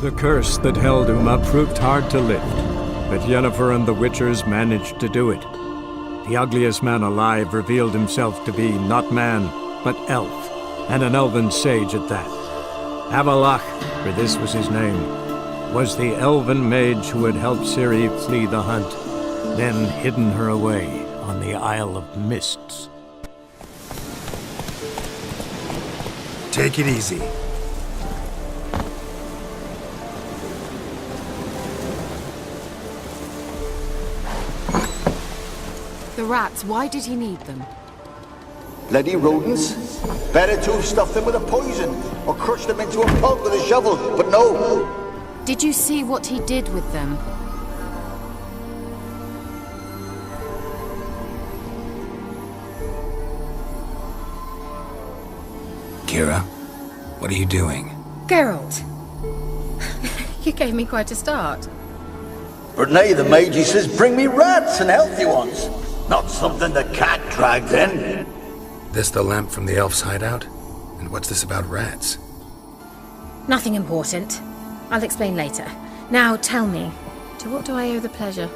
The curse that held Uma proved hard to lift, but Yennefer and the Witchers managed to do it. The ugliest man alive revealed himself to be not man, but elf, and an elven sage at that. Avalach, for this was his name, was the elven mage who had helped Ciri flee the hunt, then hidden her away on the Isle of Mists. Take it easy. The rats, why did he need them? Bloody rodents. Better to have stuffed them with a poison, or crushed them into a pulp with a shovel, but no. Did you see what he did with them? Kira, what are you doing? Geralt. You gave me quite a start. But nay, the mage, he says, bring me rats and healthy ones. Not something the cat dragged in. This the lamp from the elf's hideout? And what's this about rats? Nothing important. I'll explain later. Now tell me, to what do I owe the pleasure?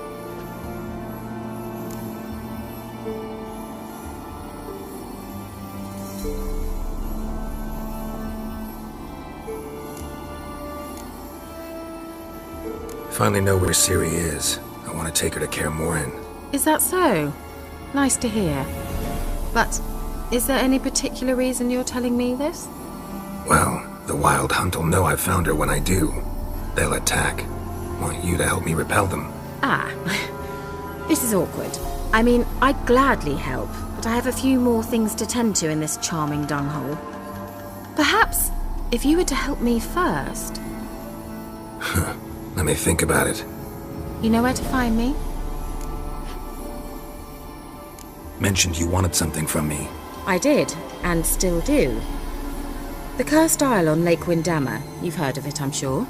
Finally know where Ciri is. I want to take her to Kaer Morhen. Is that so? Nice to hear. But is there any particular reason you're telling me this? Well, the Wildhunt will know I found her when I do. They'll attack. Want you to help me repel them. Ah, this is awkward. I mean, I'd gladly help, but I have a few more things to tend to in this charming dunghole. Perhaps, if you were to help me first... Let me think about it. You know where to find me? Mentioned you wanted something from me. I did, and still do. The cursed isle on Lake Windammer. You've heard of it, I'm sure.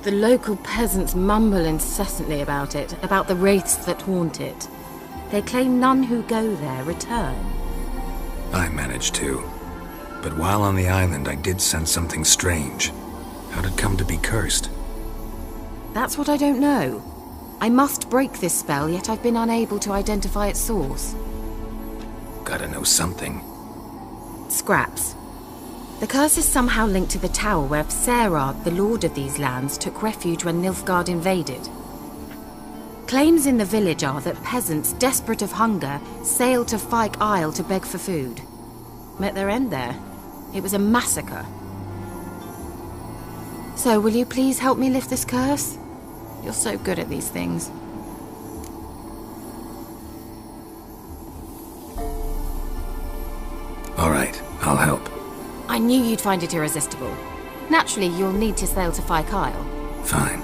The local peasants mumble incessantly about it, about the wraiths that haunt it. They claim none who go there return. I managed to. But while on the island, I did sense something strange. How'd it come to be cursed? That's what I don't know. I must break this spell, yet I've been unable to identify its source. Gotta know something. Scraps. The curse is somehow linked to the tower where Serard, the lord of these lands, took refuge when Nilfgaard invaded. Claims in the village are that peasants, desperate of hunger, sailed to Fyke Isle to beg for food. Met their end there. It was a massacre. So, will you please help me lift this curse? You're so good at these things. All right, I'll help. I knew you'd find it irresistible. Naturally, you'll need to sail to Fyke Isle. Fine.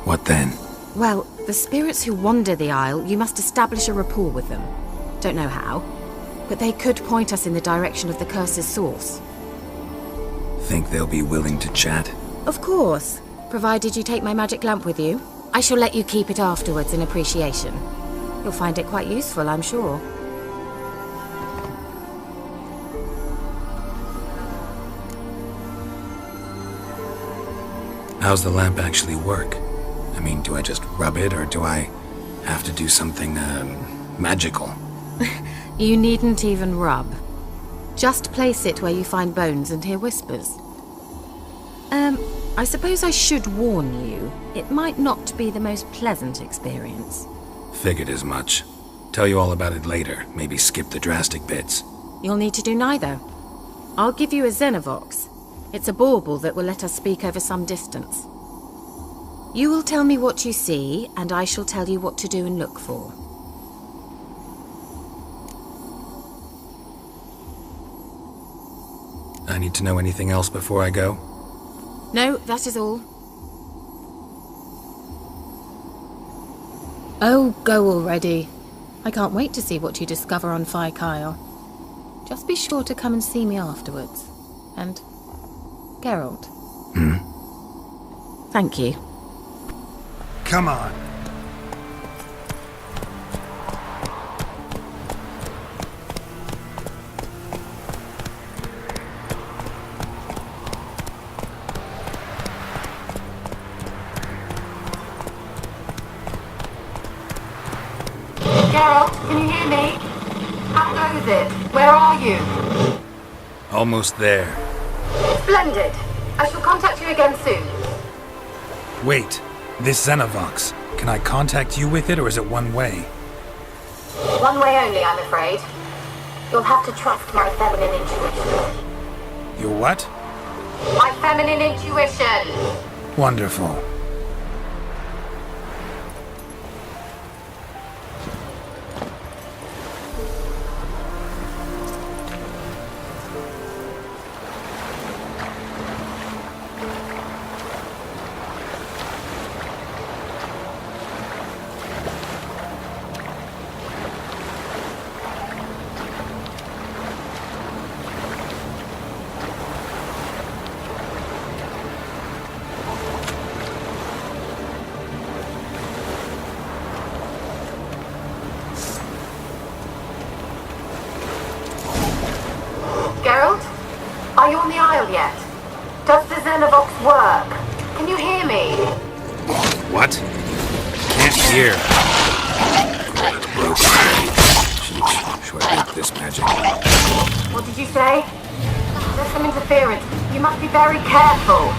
What then? Well, the spirits who wander the isle, you must establish a rapport with them. Don't know how, but they could point us in the direction of the curse's source. Think they'll be willing to chat? Of course, provided you take my magic lamp with you. I shall let you keep it afterwards in appreciation. You'll find it quite useful, I'm sure. How's the lamp actually work? I mean, do I just rub it, or do I have to do something, magical? You needn't even rub. Just place it where you find bones and hear whispers. I suppose I should warn you, it might not be the most pleasant experience. Figured as much. Tell you all about it later, maybe skip the drastic bits. You'll need to do neither. I'll give you a Xenovox. It's a bauble that will let us speak over some distance. You will tell me what you see, and I shall tell you what to do and look for. I need to know anything else before I go? No, that is all. Oh, go already. I can't wait to see what you discover on Fyke Isle. Just be sure to come and see me afterwards. And... Geralt. Thank you. Come on. Gerald, can you hear me? How goes it? Where are you? Almost there. Splendid. I shall contact you again soon. Wait, this Xenovox. Can I contact you with it, or is it one way? One way only, I'm afraid. You'll have to trust my feminine intuition. Your what? My feminine intuition! Wonderful. Gerald? Are you on the Isle yet? Does the Xenovox work? Can you hear me? What? Can't hear. Broken. Should I beat this magic? What did you say? There's some interference. You must be very careful.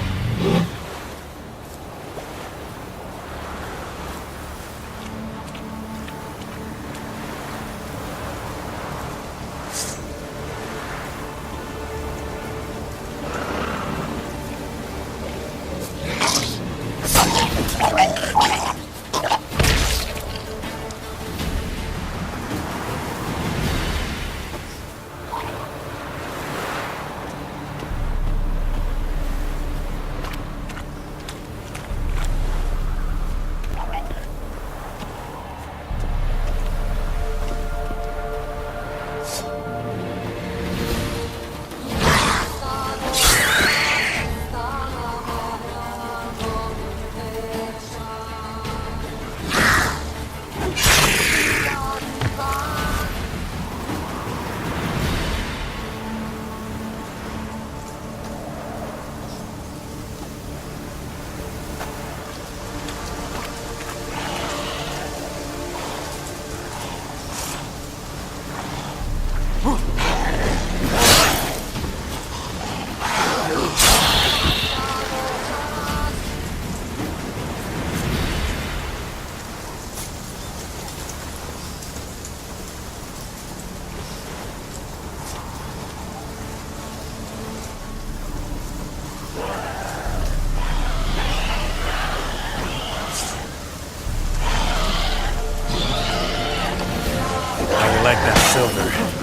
I like that silver.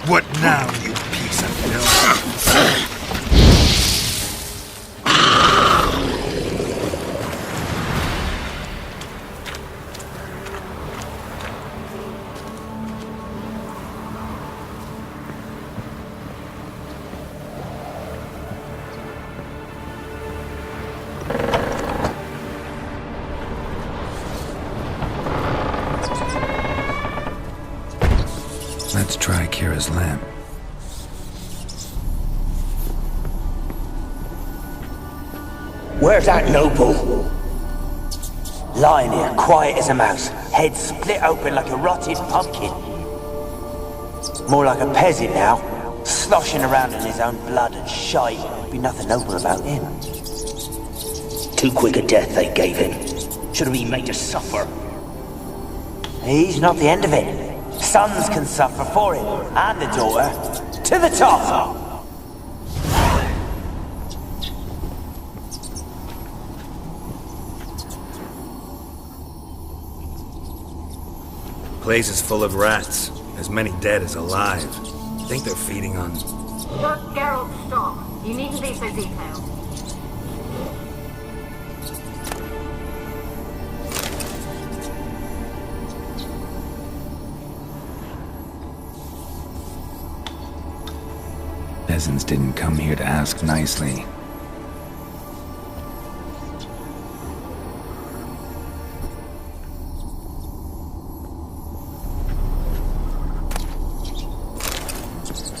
What now, you piece of filth? Let's try Kira's lamp. Where's that noble? Lying here, quiet as a mouse, head split open like a rotted pumpkin. More like a peasant now, sloshing around in his own blood and shite. Be nothing noble about him. Too quick a death they gave him. Should have been made to suffer. He's not the end of it. Sons can suffer for him, and the daughter. To the top! Place is full of rats. As many dead as alive. Think they're feeding on... Geralt, stop. You needn't be so detailed. Peasants didn't come here to ask nicely.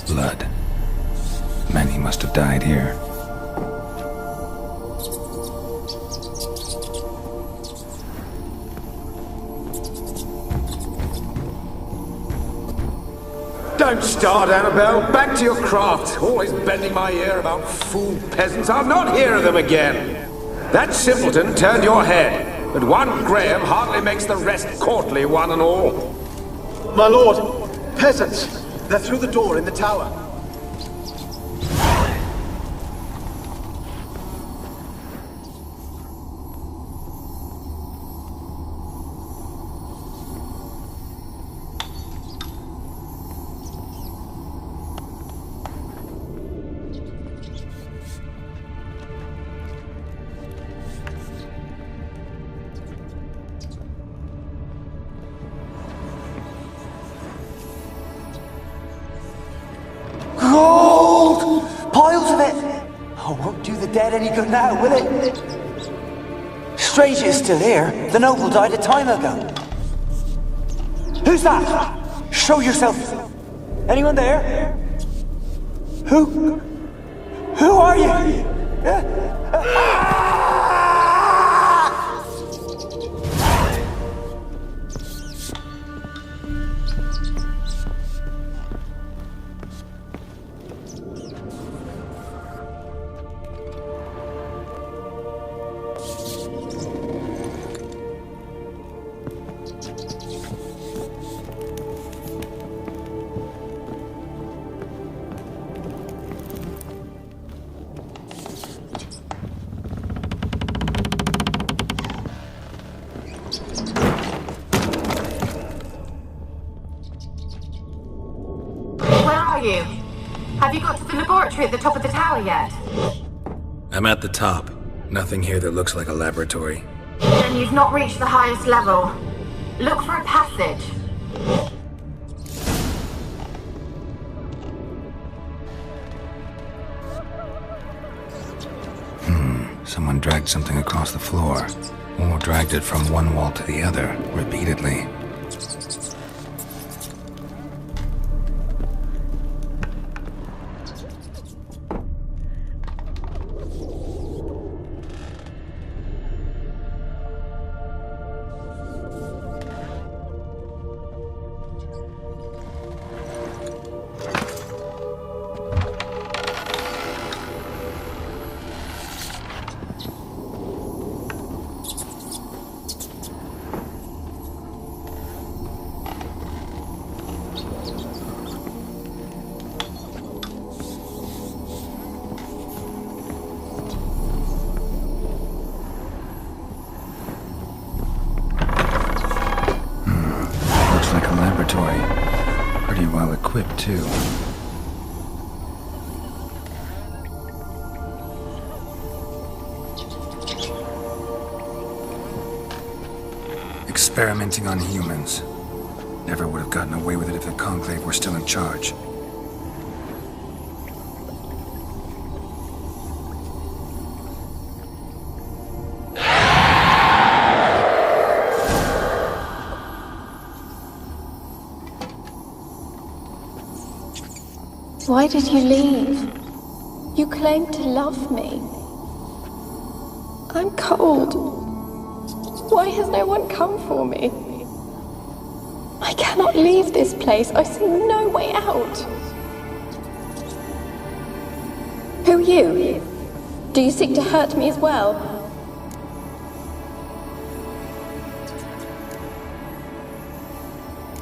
Blood. Many must have died here. Don't start, Annabelle. Back to your craft. Always bending my ear about fool peasants. I'll not hear of them again. That simpleton turned your head, but one Graham hardly makes the rest courtly, one and all. My lord, peasants. They're through the door in the tower. Gold! Piles of it! Oh, won't do the dead any good now, will it? Strange it's still here. The noble died a time ago. Who's that? Show yourself. Anyone there? Who are you? You? Have you got to the laboratory at the top of the tower yet? I'm at the top. Nothing here that looks like a laboratory. Then you've not reached the highest level. Look for a passage. Someone dragged something across the floor. Or dragged it from one wall to the other, repeatedly. Pretty well equipped, too. Experimenting on humans. Never would have gotten away with it if the Conclave were still in charge. Why did you leave? You claimed to love me. I'm cold. Why has no one come for me? I cannot leave this place. I see no way out. Who are you? Do you seek to hurt me as well?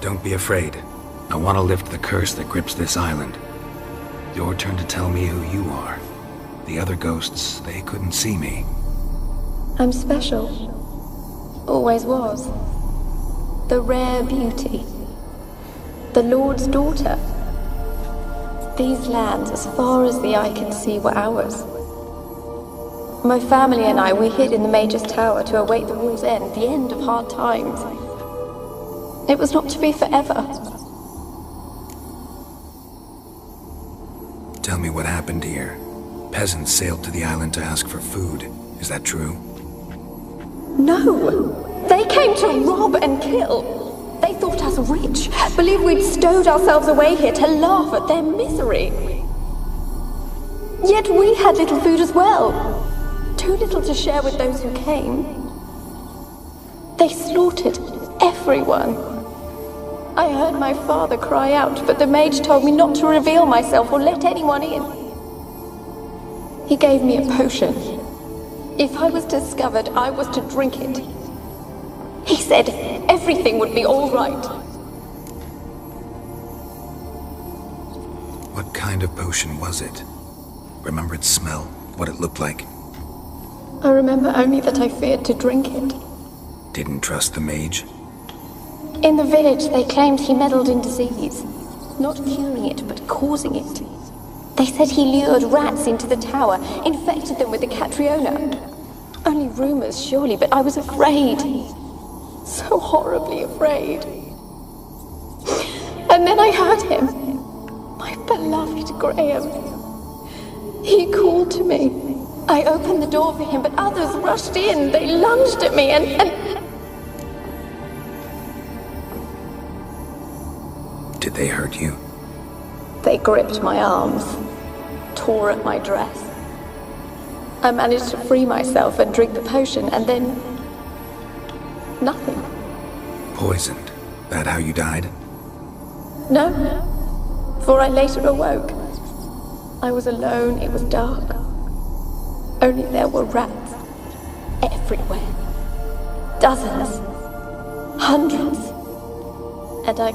Don't be afraid. I want to lift the curse that grips this island. Your turn to tell me who you are. The other ghosts, they couldn't see me. I'm special. Always was. The rare beauty. The Lord's daughter. These lands, as far as the eye can see, were ours. My family and I, we hid in the Major's Tower to await the war's end, the end of hard times. It was not to be forever. Tell me what happened here. Peasants sailed to the island to ask for food. Is that true? No! They came to rob and kill. They thought us rich, believed we'd stowed ourselves away here to laugh at their misery. Yet we had little food as well. Too little to share with those who came. They slaughtered everyone. I heard my father cry out, but the mage told me not to reveal myself or let anyone in. He gave me a potion. If I was discovered, I was to drink it. He said everything would be all right. What kind of potion was it? Remember its smell? What it looked like? I remember only that I feared to drink it. Didn't trust the mage? In the village, they claimed he meddled in disease. Not curing it, but causing it. They said he lured rats into the tower, infected them with the Catriona. Only rumors, surely, but I was afraid. So horribly afraid. And then I heard him. My beloved Graham. He called to me. I opened the door for him, but others rushed in. They lunged at me and... Did they hurt you? They gripped my arms, tore at my dress. I managed to free myself and drink the potion, and then... nothing. Poisoned? That how you died? No, for I later awoke. I was alone, it was dark. Only there were rats. Everywhere. Dozens. Hundreds. And I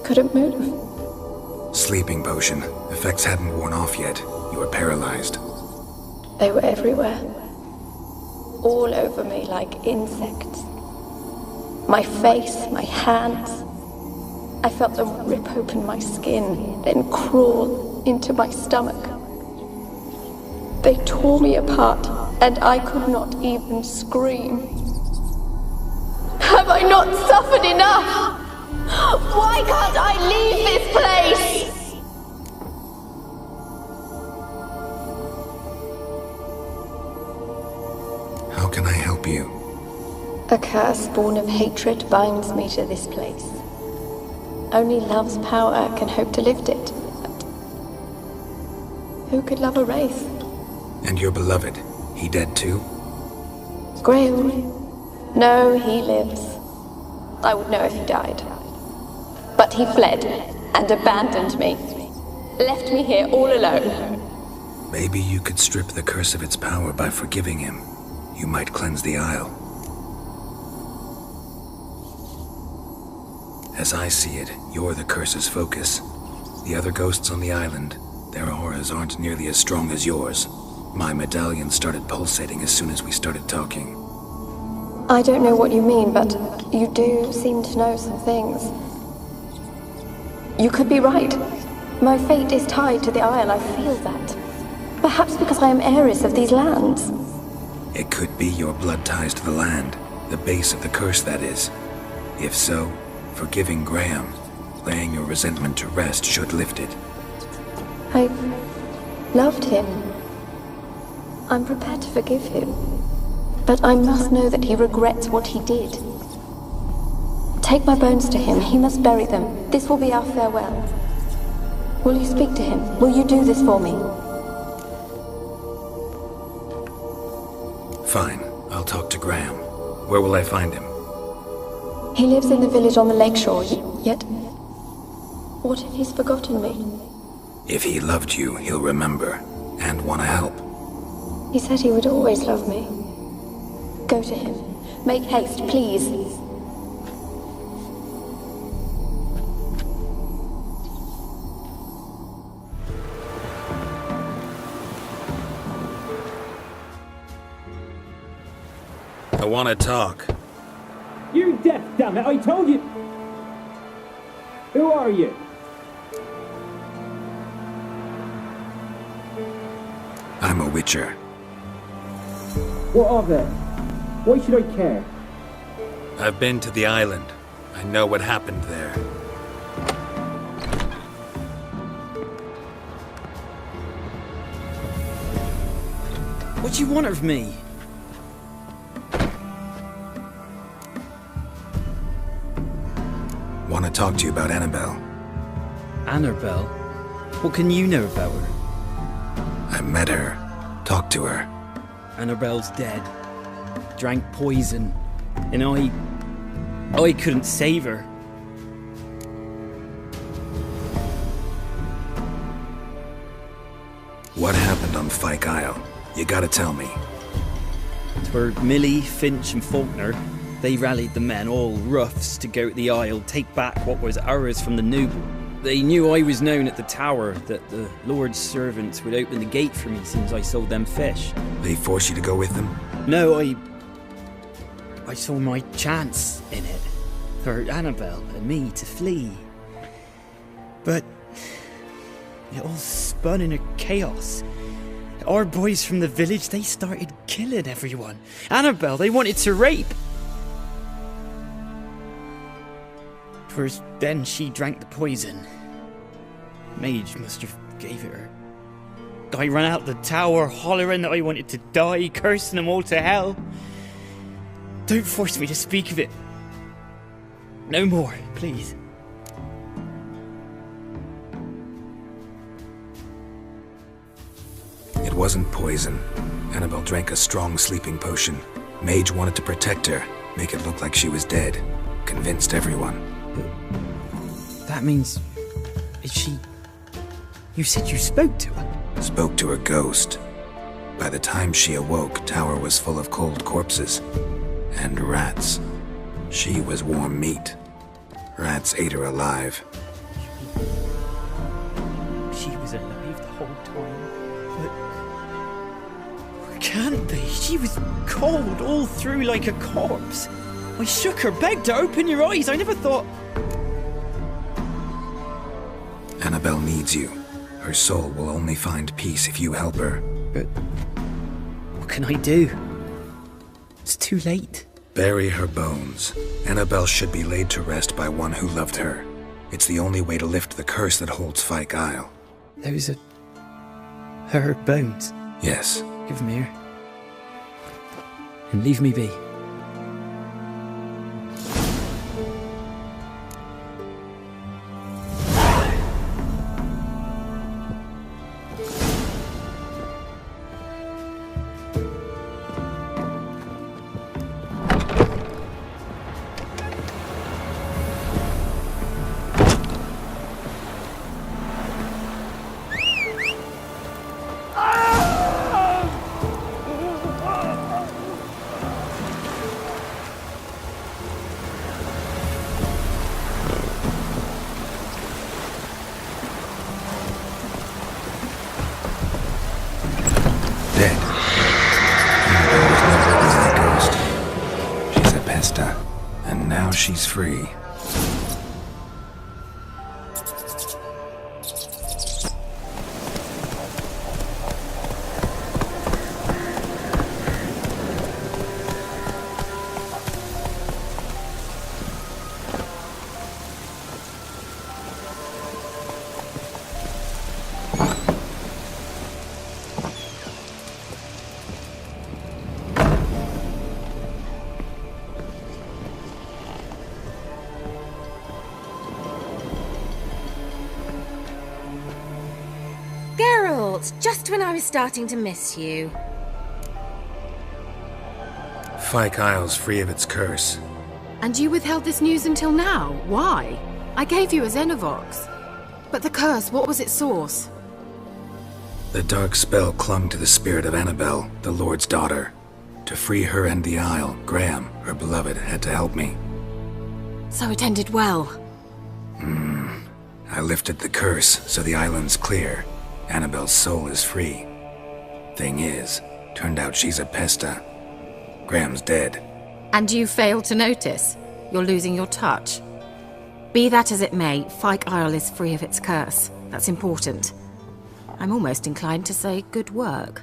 couldn't move. Sleeping potion. Effects hadn't worn off yet. You were paralyzed. They were everywhere. All over me like insects. My face, my hands. I felt them rip open my skin, then crawl into my stomach. They tore me apart, and I could not even scream. Have I not suffered enough? Why can't I leave this place? How can I help you? A curse born of hatred binds me to this place. Only love's power can hope to lift it. But who could love a wraith? And your beloved, he dead too? Graham? No, he lives. I would know if he died. But he fled and abandoned me. Left me here all alone. Maybe you could strip the curse of its power by forgiving him. You might cleanse the Isle. As I see it, you're the curse's focus. The other ghosts on the island, their auras aren't nearly as strong as yours. My medallion started pulsating as soon as we started talking. I don't know what you mean, but you do seem to know some things. You could be right. My fate is tied to the Isle, I feel that. Perhaps because I am heiress of these lands. It could be your blood ties to the land, the base of the curse, that is. If so, forgiving Graham, laying your resentment to rest should lift it. I've loved him. I'm prepared to forgive him. But I must know that he regrets what he did. Take my bones to him. He must bury them. This will be our farewell. Will you speak to him? Will you do this for me? Fine. I'll talk to Graham. Where will I find him? He lives in the village on the lakeshore, yet... what if he's forgotten me? If he loved you, he'll remember, and want to help. He said he would always love me. Go to him. Make haste, please. want to talk. You're deaf, damn it! I told you! Who are you? I'm a witcher. What of it? Why should I care? I've been to the island. I know what happened there. What do you want of me? Want to talk to you about Annabelle. Annabelle? What can you know about her? I met her. Talked to her. Annabelle's dead. Drank poison. And I couldn't save her. What happened on Fyke Isle? You gotta tell me. For Millie, Finch and Faulkner, they rallied the men, all roughs, to go to the Isle, take back what was ours from the noble. They knew I was known at the tower, that the Lord's servants would open the gate for me since I sold them fish. They forced you to go with them? No, I saw my chance in it, for Annabelle and me to flee. But it all spun in a chaos. Our boys from the village, they started killing everyone. Annabelle, they wanted to rape. First, then she drank the poison. Mage must have gave it her. I ran out the tower, hollering that I wanted to die, cursing them all to hell. Don't force me to speak of it. No more, please. It wasn't poison. Annabelle drank a strong sleeping potion. Mage wanted to protect her, make it look like she was dead. Convinced everyone. That means... is she... You said you spoke to her? Spoke to her ghost. By the time she awoke, tower was full of cold corpses. And rats. She was warm meat. Rats ate her alive. She was alive the whole time? But... can't be. She was cold all through like a corpse. I shook her, begged her, open your eyes. I never thought... Annabelle needs you. Her soul will only find peace if you help her. But... what can I do? It's too late. Bury her bones. Annabelle should be laid to rest by one who loved her. It's the only way to lift the curse that holds Fyke Isle. Those are... her bones? Yes. Give them here. And leave me be. She's free. Just when I was starting to miss you. Fyke Isle's free of its curse. And you withheld this news until now? Why? I gave you a Xenovox. But the curse, what was its source? The dark spell clung to the spirit of Annabelle, the Lord's daughter. To free her and the Isle, Graham, her beloved, had to help me. So it ended well. I lifted the curse, so the island's clear. Annabelle's soul is free. Thing is, turned out she's a Pesta. Graham's dead. And you fail to notice? You're losing your touch? Be that as it may, Fyke Isle is free of its curse. That's important. I'm almost inclined to say good work.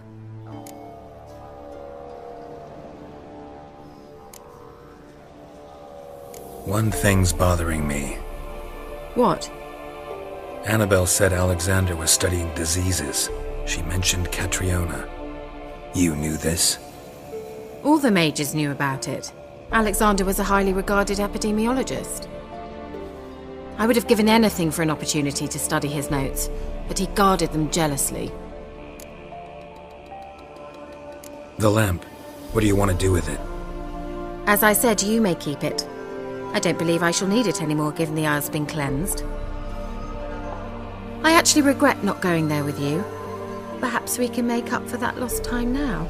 One thing's bothering me. What? Annabelle said Alexander was studying diseases. She mentioned Catriona. You knew this? All the mages knew about it. Alexander was a highly regarded epidemiologist. I would have given anything for an opportunity to study his notes, but he guarded them jealously. The lamp. What do you want to do with it? As I said, you may keep it. I don't believe I shall need it anymore, given the Isle's been cleansed. I actually regret not going there with you. Perhaps we can make up for that lost time now.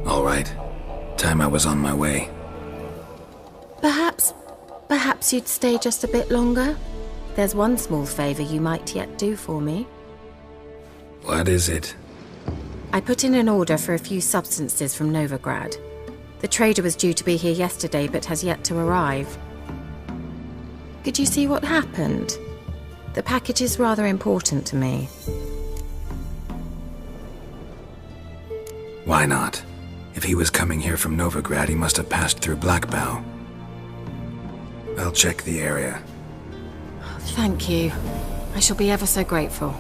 All right. Time I was on my way. Perhaps you'd stay just a bit longer? There's one small favor you might yet do for me. What is it? I put in an order for a few substances from Novigrad. The trader was due to be here yesterday, but has yet to arrive. Could you see what happened? The package is rather important to me. Why not? If he was coming here from Novigrad, he must have passed through Blackbow. I'll check the area. Thank you. I shall be ever so grateful.